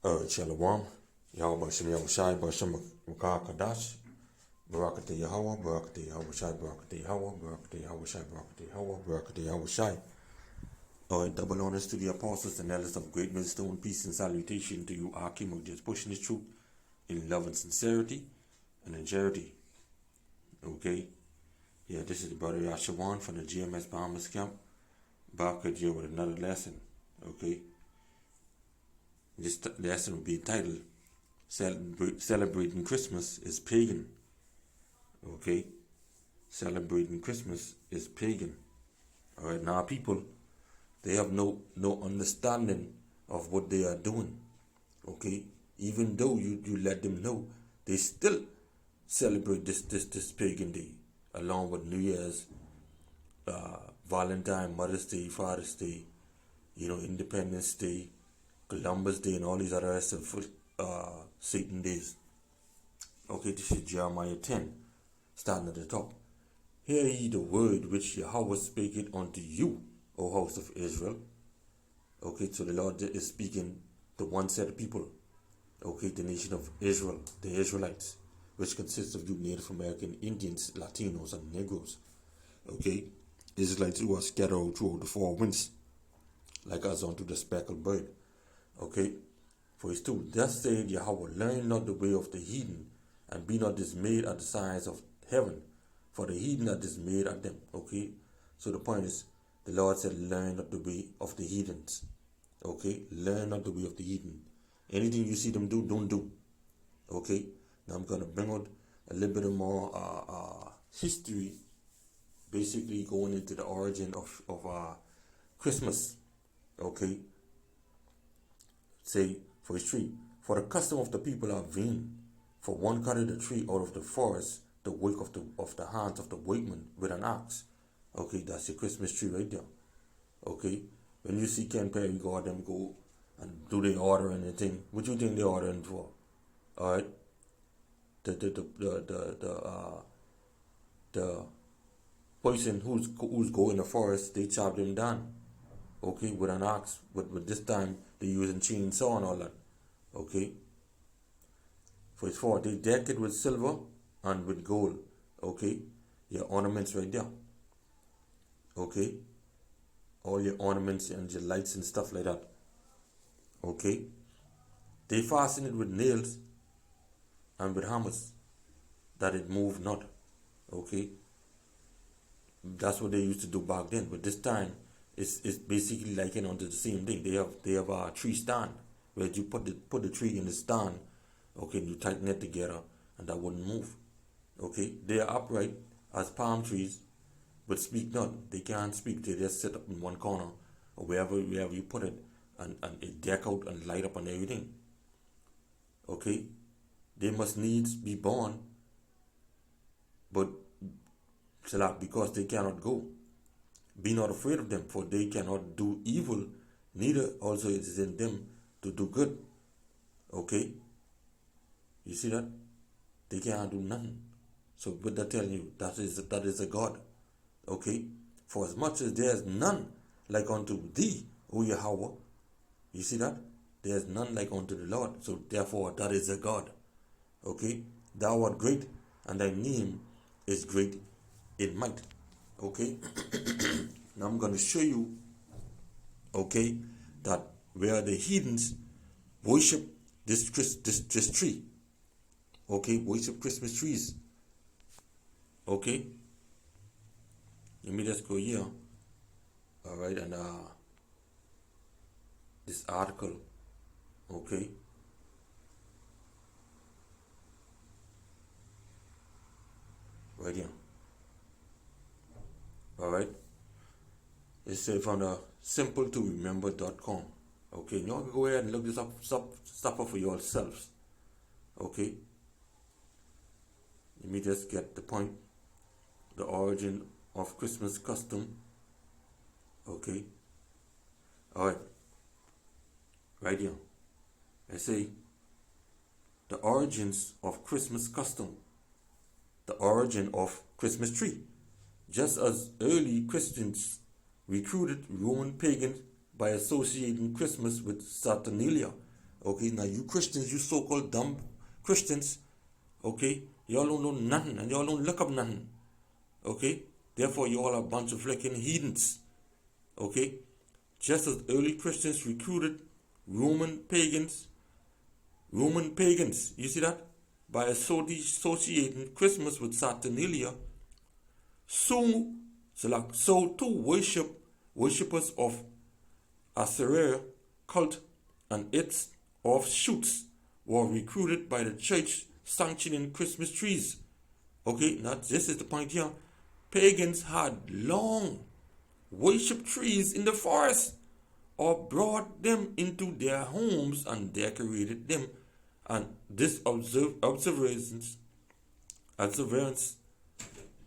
Shalom. Yahweh Bashem Yahushai Bashem Makar Kadash. Barakate Yahweh, Barakate Yahushai, Barakate Yahweh, Barakate Yahushai, Barakate Yahweh, Barakate Yahushai. Alright, double honors to the apostles and elders of great millstone. Peace and salutation to you, our King, who just pushing the truth in love and sincerity and in charity. Okay? Yeah, this is the brother YASHAWAN from the GMS Bahamas camp. Back at you with another lesson. Okay? This lesson will be entitled Celebrating Christmas is Pagan. Okay? Celebrating Christmas is pagan. Alright, now people, they have no understanding of what they are doing. Okay? Even though you let them know, they still celebrate this pagan day, along with New Year's, Valentine, Mother's Day, Father's Day, Independence Day, Columbus Day, and all these other rest of Satan days. Okay, this is Jeremiah 10, starting at the top. Hear ye the word which Yahweh spake unto you, O house of Israel. Okay, so the Lord is speaking to one set of people. Okay, the nation of Israel, the Israelites, which consists of you Native American Indians, Latinos, and Negroes. Okay, Israelites who are scattered throughout the four winds, like us unto the speckled bird. Okay, for it's true, thus said Yahweh, learn not the way of the heathen, and be not dismayed at the signs of heaven, for the heathen are dismayed at them. Okay, so the point is, the Lord said, learn not the way of the heathens. Okay, learn not the way of the heathen. Anything you see them do, don't do. Okay, now I'm going to bring out a little bit more history, basically going into the origin of Christmas. Okay, say, for his tree, for the custom of the people are vain. For one cutteth the tree out of the forest, the work of the hands of the workman with an axe. Okay, that's your Christmas tree right there. Okay, when you see Ken Perry go and do the order and anything, what you think they're ordering for? All right, the person who's going in the forest, they chop them down. Okay, with an axe, but this time they're using chainsaw and all that. Okay, for it's for they deck it with silver and with gold. Okay, your ornaments right there. Okay, all your ornaments and your lights and stuff like that. Okay, they fasten it with nails and with hammers, that it move not. Okay, that's what they used to do back then. But this time, it's basically like onto the same thing. They have a tree stand where you put the tree in the stand. Okay, and you tighten it together, and that wouldn't move. Okay, they are upright as palm trees, but speak not. They can't speak. They just sit up in one corner or wherever you put it, and it deck out and light up and everything. Okay, they must needs be born, but because they cannot go. Be not afraid of them, for they cannot do evil, neither also it is in them to do good. Okay, you see that? They cannot do nothing. So what that telling you, that is a God. Okay, for as much as there is none like unto thee, O Yahweh, you see that? There is none like unto the Lord. So therefore that is a God. Okay, thou art great, and thy name is great in might. Okay, now I'm going to show you, okay, that where the heathens worship this tree. Okay, worship Christmas trees. Okay, let me just go here. All right, and this article. Okay, right here. All right, it's from the simple2remember.com. Okay, you can go ahead and look this stuff up for yourselves. Okay, let me just get the point. The origin of Christmas custom. Okay, all right, right here. I say the origins of Christmas custom. The origin of Christmas tree. Just as early Christians recruited Roman pagans by associating Christmas with Saturnalia, Okay, now you Christians, you so-called dumb Christians, okay, y'all don't know nothing and y'all don't look up nothing. Okay, therefore you all are a bunch of freaking heathens. Okay, just as early Christians recruited Roman pagans, you see that? By associating Christmas with Saturnalia, so too worshippers of Assyria cult and its offshoots were recruited by the church sanctioning Christmas trees. Okay, now this is the point here. Pagans had long worshipped trees in the forest or brought them into their homes and decorated them. And this observance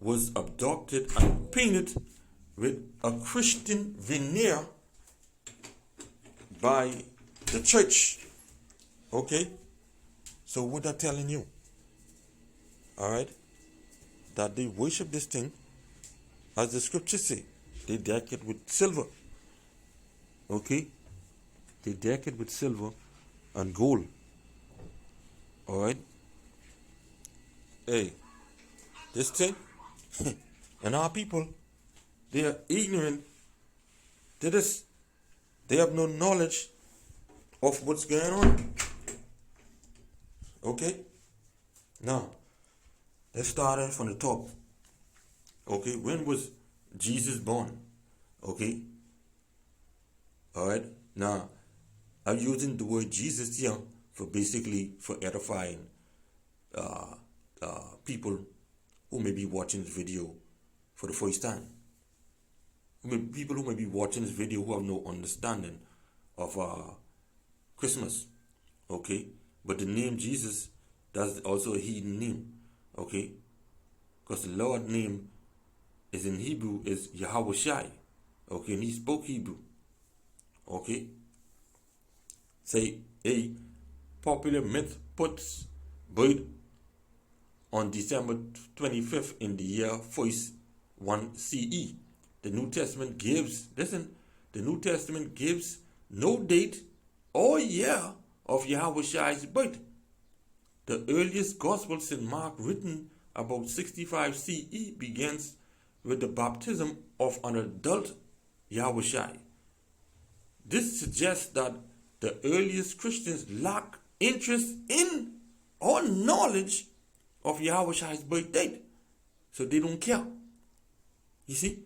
was adopted and painted with a Christian veneer by the church. Okay? So what I'm telling you, alright, that they worship this thing, as the scriptures say, they deck it with silver. Okay? They deck it with silver and gold. Alright? Hey, this thing, and our people, they are ignorant to this. They have no knowledge of what's going on. Okay? Now, let's start from the top. Okay, when was Jesus born? Okay? Alright? Now, I'm using the word Jesus here for edifying people who may be watching this video for the first time. People who may be watching this video who have no understanding of Christmas. Okay? But the name Jesus, that's also a heathen name. Okay? Because the Lord name is in Hebrew is Yahweh. Okay? And he spoke Hebrew. Okay? Say a popular myth puts birth on December 25th in the year 1 CE. The New Testament gives no date or year of Yahweh's birth. The earliest Gospel, St. Mark, written about 65 CE, begins with the baptism of an adult Yahweh. This suggests that the earliest Christians lack interest in or knowledge of Yahweh's birth date. So they don't care. You see?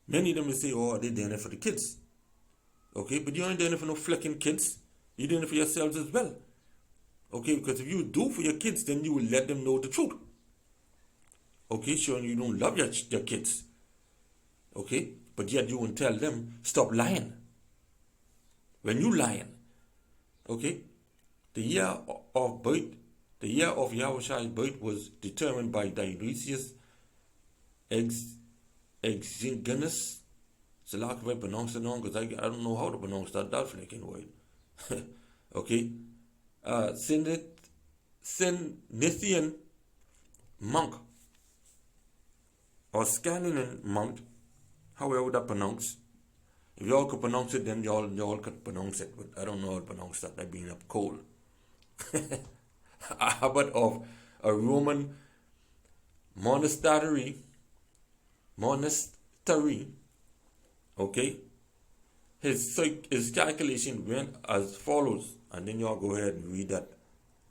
Many of them will say, oh, they're doing it for the kids. Okay, but you ain't doing it for no flecking kids. You're doing it for yourselves as well. Okay, because if you do for your kids, then you will let them know the truth. Okay, showing you don't love your kids. Okay, but yet you won't tell them, stop lying. When you lying, okay, the year of Yahweh's birth was determined by Dionysius Exiguus. So like if I pronounce it wrong, because I don't know how to pronounce that flicking word. Okay, Synesian monk or Scandinavian monk, however that pronounced. If y'all could pronounce it, then y'all could pronounce it. But I don't know how to pronounce that. I've been up cold. Abbot of a Roman monastery. Okay. His calculation went as follows, and then y'all go ahead and read that.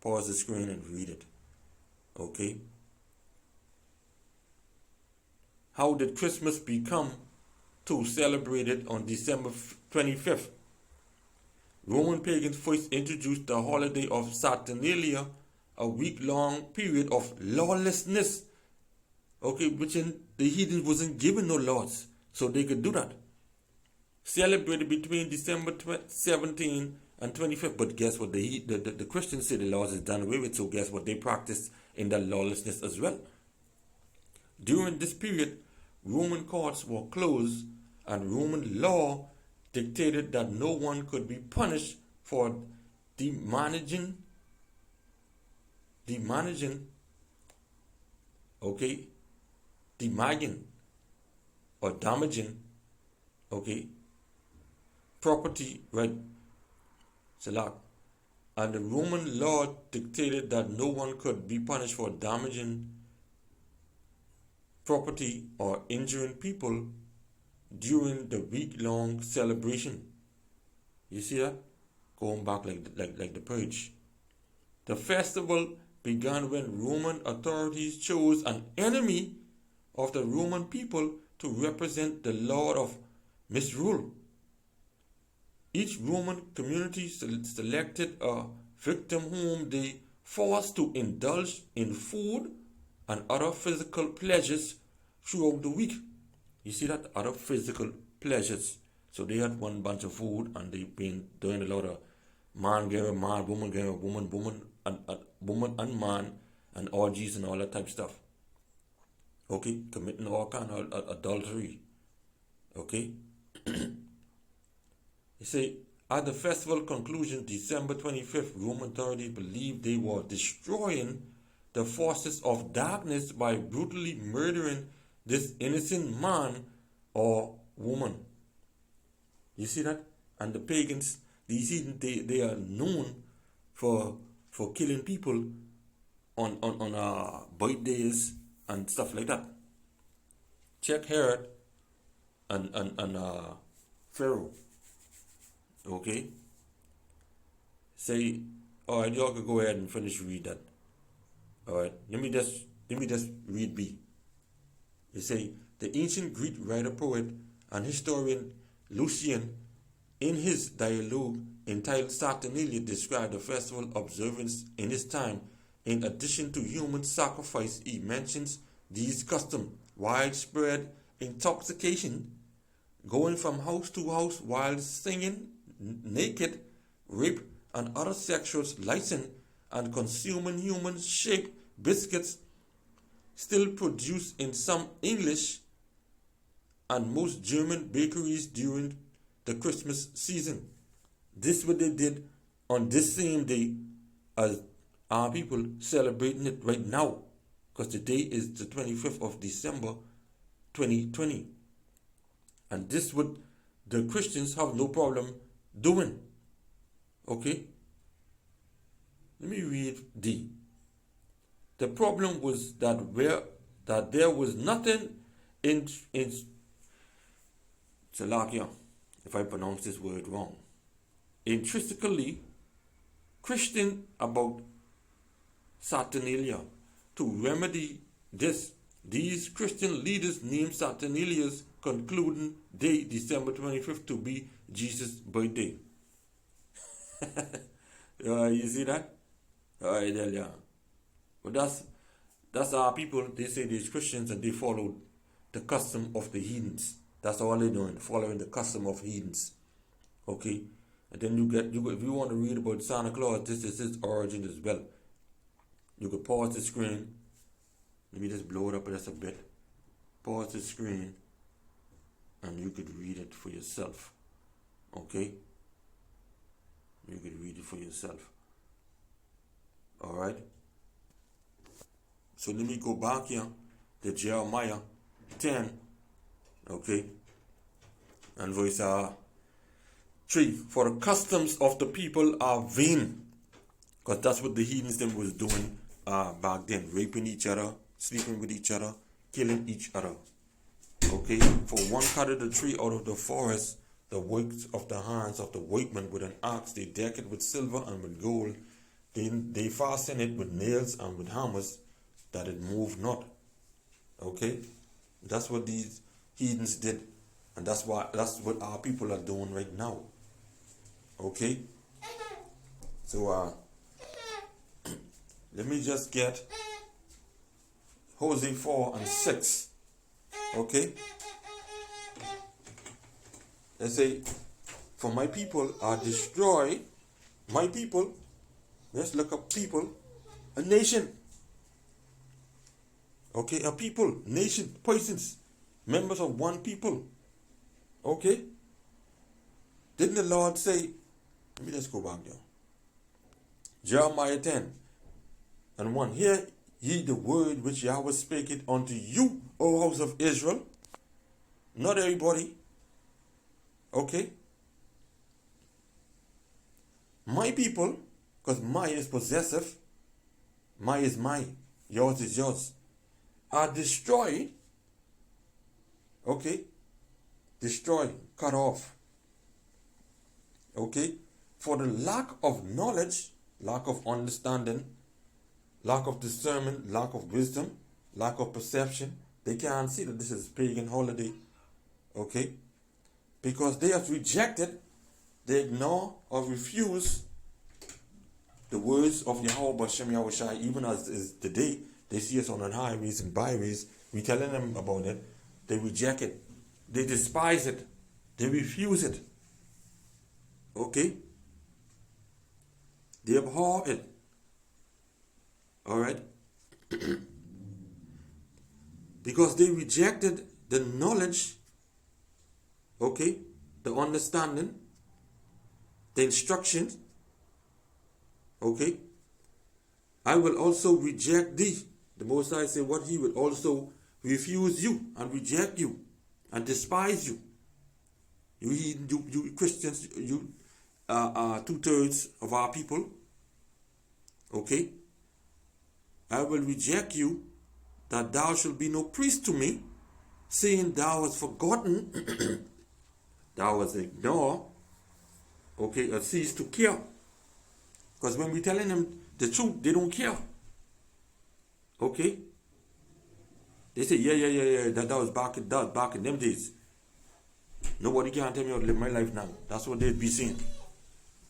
Pause the screen and read it. Okay. How did Christmas become to celebrated on December 25th? Roman pagans first introduced the holiday of Saturnalia, a week-long period of lawlessness. Okay, which the heathens wasn't given no laws, so they could do that. Celebrated between December 17 and 25th, but guess what? The Christians say the laws is done away with, so guess what? They practice in that lawlessness as well. During this period, Roman courts were closed and Roman law dictated that no one could be punished for damaging, property, right? Salak. and the Roman law dictated that no one could be punished for damaging property or injuring people during the week-long celebration. You see that? Going back like the purge. The festival began when Roman authorities chose an enemy of the Roman people to represent the Lord of misrule. Each Roman community selected a victim whom they forced to indulge in food and other physical pleasures throughout the week. You see that? Other physical pleasures. So they had one bunch of food and they've been doing a lot of man getting man, woman getting woman and man, and orgies and all that type of stuff. Okay, committing all kind of adultery. Okay. You say, at the festival conclusion, December 25th, Roman authorities believed they were destroying the forces of darkness by brutally murdering this innocent man or woman. You see that? And the pagans, these heathens, they are known for killing people on birthdays and stuff like that. Check Herod and Pharaoh. Okay? Say, alright, y'all can go ahead and finish read that. Alright, let me just read B. You say, the ancient Greek writer, poet, and historian Lucian, in his dialogue entitled Saturnalia, described the festival observance in his time. In addition to human sacrifice, he mentions these customs: widespread intoxication, going from house to house while singing, naked, rape, and other sexual license, and consuming human-shaped biscuits still produced in some English and most German bakeries during the Christmas season. This is what they did on this same day as our people celebrating it right now, because today is the 25th of December 2020. And this is what the Christians have no problem doing. Okay? Let me read D. The problem was that there was nothing in Salakia, if I pronounce this word wrong, intrinsically Christian about Saturnalia. To remedy this, these Christian leaders named Saturnalia's concluding day, December 25th, to be Jesus' birthday. You see that? Alright, yeah. But that's our people. They say these Christians and they follow the custom of the heathens. That's all they're doing, following the custom of heathens. Okay? And then if you want to read about Santa Claus, this is his origin as well. You could pause the screen. Let me just blow it up just a bit. Pause the screen and you could read it for yourself. Okay? You could read it for yourself. Alright? So let me go back here to Jeremiah 10. Okay? And verse 3. For the customs of the people are vain. Because that's what the heathens them was doing back then. Raping each other, sleeping with each other, killing each other. Okay? For one cut the tree out of the forest, the works of the hands of the workmen with an axe, they deck it with silver and with gold. They fasten it with nails and with hammers, that it move not. Okay? That's what these heathens did. And that's what our people are doing right now. Okay? So let me just get Hosea 4 and 6. Okay? They say, for my people are destroyed. My people, let's look up people, a nation. Okay, a people, nation, persons, members of one people. Okay? Didn't the Lord say, let me just go back there. Jeremiah 10 and 1. Hear ye the word which Yahweh spake it unto you, O house of Israel. Not everybody. Okay? My people, Because my is possessive, my is mine, yours is yours, are destroyed, okay? Destroyed, cut off, okay? For the lack of knowledge, lack of understanding, lack of discernment, lack of wisdom, lack of perception. They can't see that this is pagan holiday, okay? Because they have rejected, they ignore or refuse the words of Yahweh Bashem Yahushai. Even as is today, they see us on the highways and byways, we telling them about it, they reject it, they despise it, they refuse it, okay? They abhor it, all right? Because they rejected the knowledge, okay, the understanding, the instructions, okay? I will also reject thee. The Most High said what he will also refuse you and reject you and despise you. You Christians, you 2/3 of our people, okay? I will reject you, that thou shalt be no priest to me, saying thou hast forgotten, thou hast ignored, okay, or ceased to care. Because when we're telling them the truth, they don't care. Okay? They say, yeah, that was back in them days. Nobody can tell me how to live my life now. That's what they'd be saying.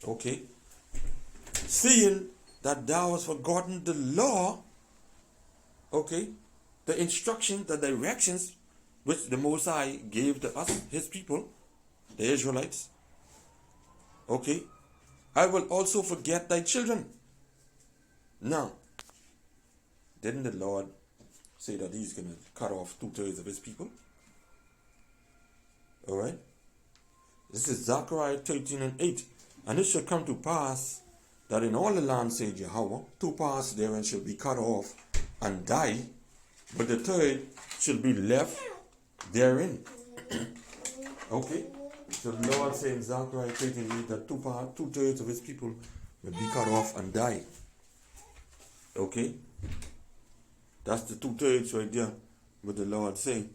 Okay? Seeing that thou hast forgotten the law, okay, the instructions, the directions which the Most High gave to us, his people, the Israelites, okay, I will also forget thy children. Now, didn't the Lord say that he's going to cut off 2/3 of his people? Alright? This is Zechariah 13:8. And it shall come to pass that in all the land, said Yahweh, 2 parts therein shall be cut off and die, but the third shall be left therein. Okay? So the Lord said in Zechariah 13:8 that 2/3 of his people will be cut off and die. Okay? That's the 2/3 right there. What the Lord saying.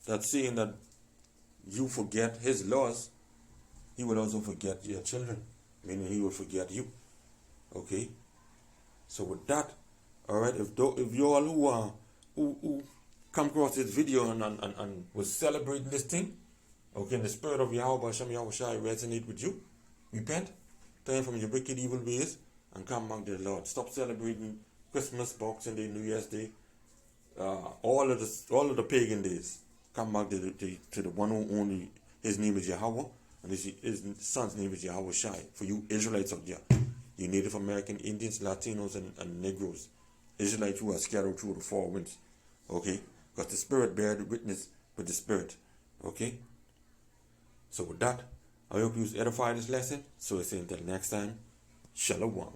That's saying that you forget his laws, he will also forget your children. Meaning he will forget you. Okay? So with that, alright, if you all who come across this video and was celebrating this thing, okay, in the spirit of Yahweh Hashem Yahushai resonate with you, repent, turn from your wicked evil ways, and come back to the Lord. Stop celebrating Christmas, Boxing Day, New Year's Day, all of the pagan days. Come back to the one who only, his name is Yahweh, and his son's name is Yahweh Shai. For you Israelites out there, you Native American, Indians, Latinos, and Negroes, Israelites who are scattered through the 4 winds, okay? Because the Spirit bear the witness with the Spirit, okay? So with that, I hope you was edified this lesson. So I say until next time, Shalom.